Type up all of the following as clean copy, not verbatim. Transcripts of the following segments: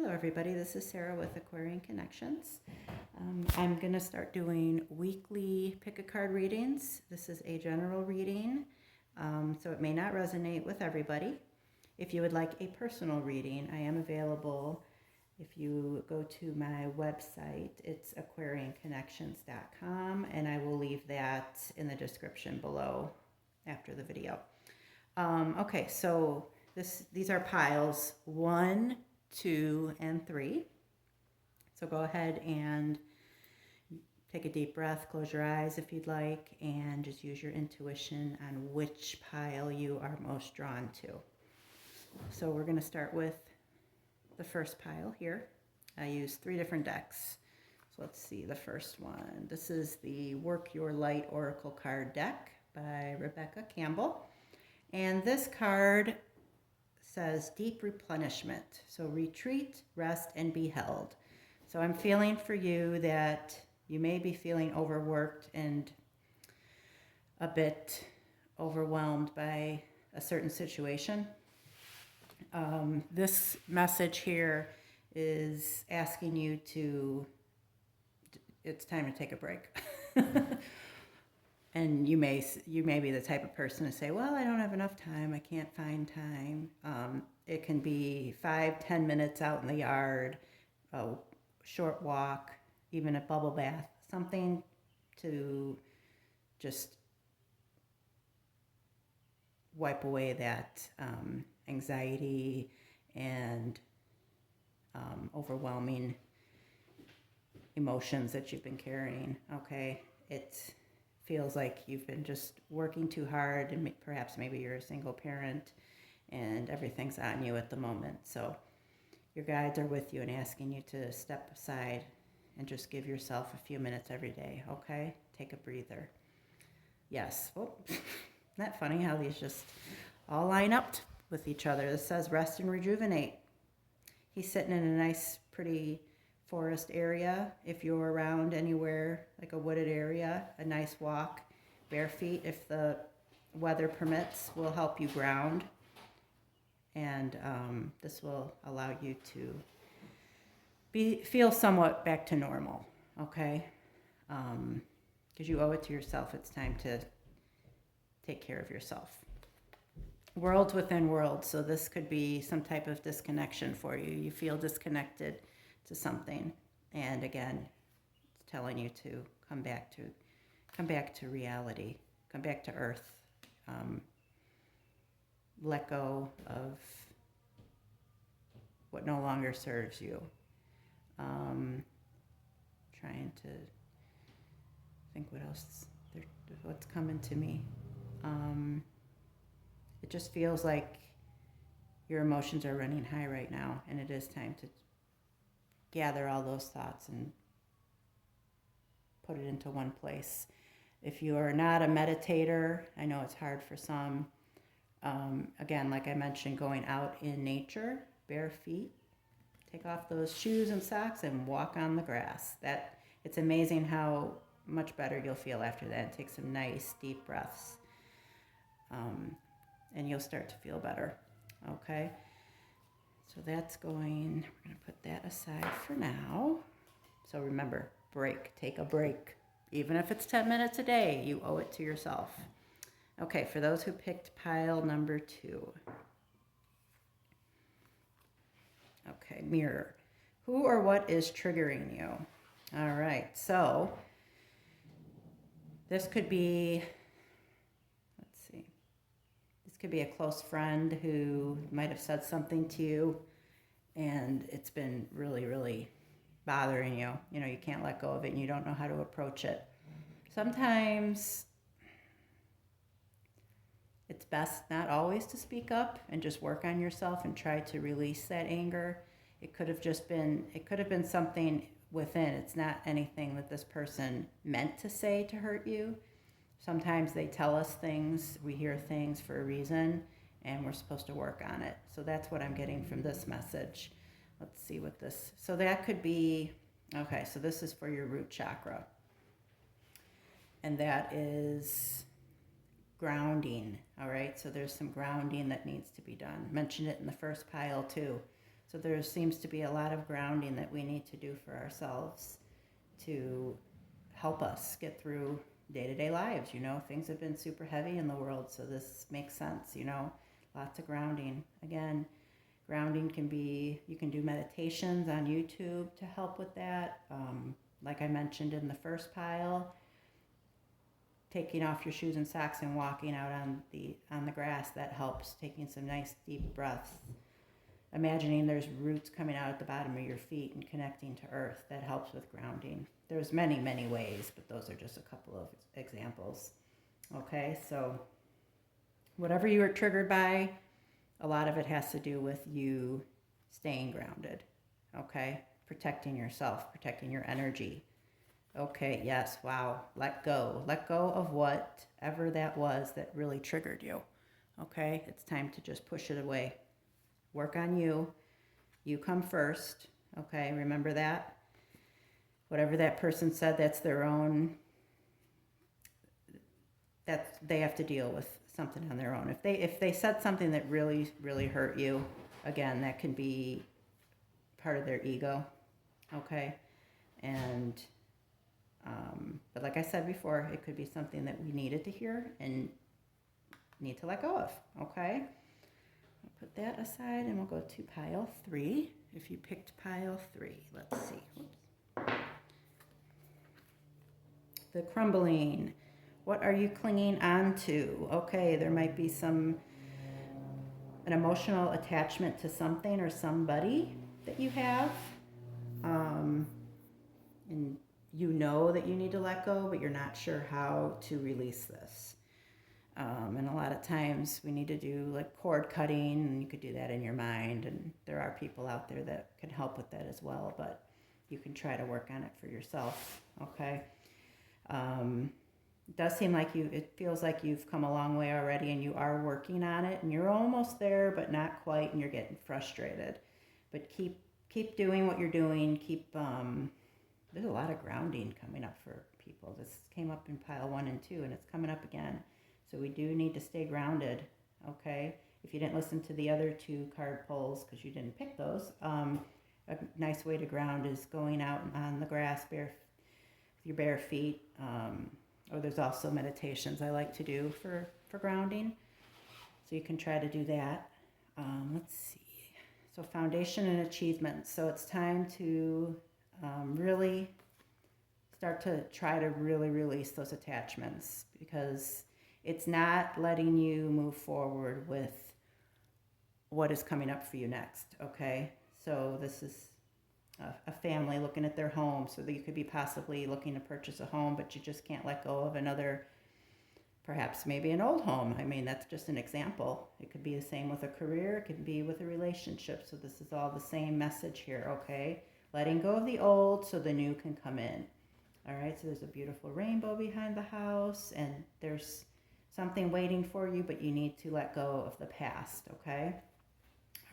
Hello everybody, this is Sarah with Aquarian Connections. I'm going to start doing weekly pick a card readings. This is a general reading, so it may not resonate with everybody. If you would like a personal reading, I am available. If you go to my website, it's aquarianconnections.com, and I will leave that in the description below after the video. Okay, so these are piles 1, 2, and 3. So go ahead and take a deep breath, close your eyes if you'd like, and just use your intuition on which pile you are most drawn to. So we're going to start with the first pile here. I use 3 different decks. So let's see the first one. This is the Work Your Light Oracle card deck by Rebecca Campbell. And this card says deep replenishment. So retreat, rest, and be held. So I'm feeling for you that you may be feeling overworked and a bit overwhelmed by a certain situation. This message here is asking you to, it's time to take a break. And you may be the type of person to say, well, I don't have enough time. I can't find time. It can be 5-10 minutes out in the yard, a short walk, even a bubble bath, something to just wipe away that anxiety and overwhelming emotions that you've been carrying, okay? It feels like you've been just working too hard, and perhaps maybe you're a single parent and everything's on you at the moment. So your guides are with you and asking you to step aside and just give yourself a few minutes every day, okay? Take a breather. Yes. Oh, isn't that funny how these just all line up with each other? This says rest and rejuvenate. He's sitting in a nice, pretty forest area. If you're around anywhere, like a wooded area, a nice walk, bare feet, if the weather permits, will help you ground. And this will allow you to feel somewhat back to normal, okay? Because you owe it to yourself. It's time to take care of yourself. Worlds within worlds. So this could be some type of disconnection for you. You feel disconnected to something, and again, it's telling you to come back to reality, come back to earth, let go of what no longer serves you. Trying to think what's coming to me. It just feels like your emotions are running high right now, and it is time to gather all those thoughts and put it into one place. If you are not a meditator, I know it's hard for some. Again, like I mentioned, going out in nature, bare feet, take off those shoes and socks and walk on the grass. It's amazing how much better you'll feel after that. Take some nice deep breaths, and you'll start to feel better. Okay. So we're going to put that aside for now. So remember, take a break. Even if it's 10 minutes a day, you owe it to yourself. Okay, for those who picked pile number 2. Okay, mirror. Who or what is triggering you? All right, so this could be, could be a close friend who might have said something to you and it's been really, really bothering you. You know, you can't let go of it and you don't know how to approach it. Sometimes it's best not always to speak up and just work on yourself and try to release that anger. It could have been something within. It's not anything that this person meant to say to hurt you. Sometimes they tell us things, we hear things for a reason, and we're supposed to work on it. So that's what I'm getting from this message. Let's see what this, so that could be, okay, so this is for your root chakra. And that is grounding, all right? So there's some grounding that needs to be done. Mentioned it in the first pile too. So there seems to be a lot of grounding that we need to do for ourselves to help us get through day-to-day lives. Things have been super heavy in the world, so this makes sense. Lots of grounding. Again, grounding can be, you can do meditations on YouTube to help with that. Like I mentioned in the first pile, taking off your shoes and socks and walking out on the grass, that helps. Taking some nice deep breaths. Imagining there's roots coming out at the bottom of your feet and connecting to earth, that helps with grounding. There's many, many ways, but those are just a couple of examples. Okay, so whatever you are triggered by, a lot of it has to do with you staying grounded, okay? Protecting yourself, protecting your energy. Okay, yes, wow, let go. Let go of whatever that was that really triggered you, okay? It's time to just push it away. Work on you. You come first, okay? Remember that. Whatever that person said, that's their own, that they have to deal with something on their own. If they said something that really, really hurt you, again, that can be part of their ego, okay? And, but like I said before, it could be something that we needed to hear and need to let go of, okay? I'll put that aside and we'll go to pile 3. If you picked pile 3, let's see. Oops. The crumbling. What are you clinging on to? Okay, there might be an emotional attachment to something or somebody that you have. And you know that you need to let go, but you're not sure how to release this. And a lot of times we need to do like cord cutting, and you could do that in your mind. And there are people out there that can help with that as well, but you can try to work on it for yourself, okay? It does seem like it feels like you've come a long way already and you are working on it and you're almost there, but not quite, and you're getting frustrated. But keep doing what you're doing. There's a lot of grounding coming up for people. This came up in pile 1 and 2, and it's coming up again. So we do need to stay grounded, okay? If you didn't listen to the other 2 card pulls because you didn't pick those, a nice way to ground is going out on the grass with your bare feet. Or there's also meditations I like to do for grounding. So you can try to do that. Let's see. So foundation and achievements. So it's time to really start to try to really release those attachments, because it's not letting you move forward with what is coming up for you next, okay? So this is a family looking at their home, so that you could be possibly looking to purchase a home, but you just can't let go of another, perhaps maybe an old home. I mean, that's just an example. It could be the same with a career. It could be with a relationship. So this is all the same message here, okay? Letting go of the old so the new can come in. All right, so there's a beautiful rainbow behind the house, and there's something waiting for you, but you need to let go of the past, okay?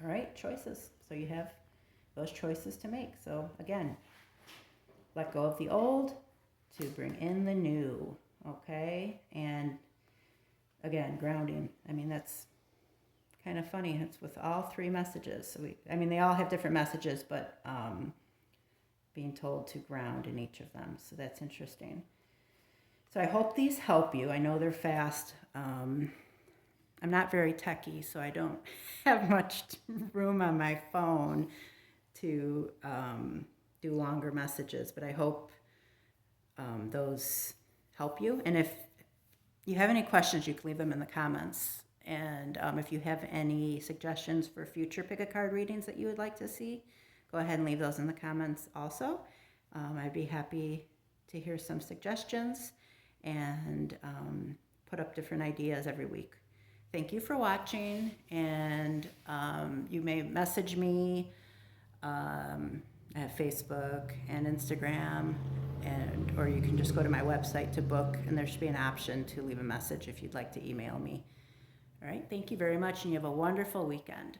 All right, choices. So you have those choices to make. So again, let go of the old to bring in the new, okay? And again, grounding. I mean, that's kind of funny. It's with all 3 messages. So they all have different messages, but being told to ground in each of them. So that's interesting. So I hope these help you. I know they're fast. I'm not very techie, so I don't have much room on my phone to do longer messages, but I hope those help you. And if you have any questions, you can leave them in the comments. And if you have any suggestions for future pick-a-card readings that you would like to see, go ahead and leave those in the comments also. I'd be happy to hear some suggestions and put up different ideas every week. Thank you for watching, and you may message me. I have Facebook and Instagram, or you can just go to my website to book, and there should be an option to leave a message if you'd like to email me. All right, thank you very much, and you have a wonderful weekend.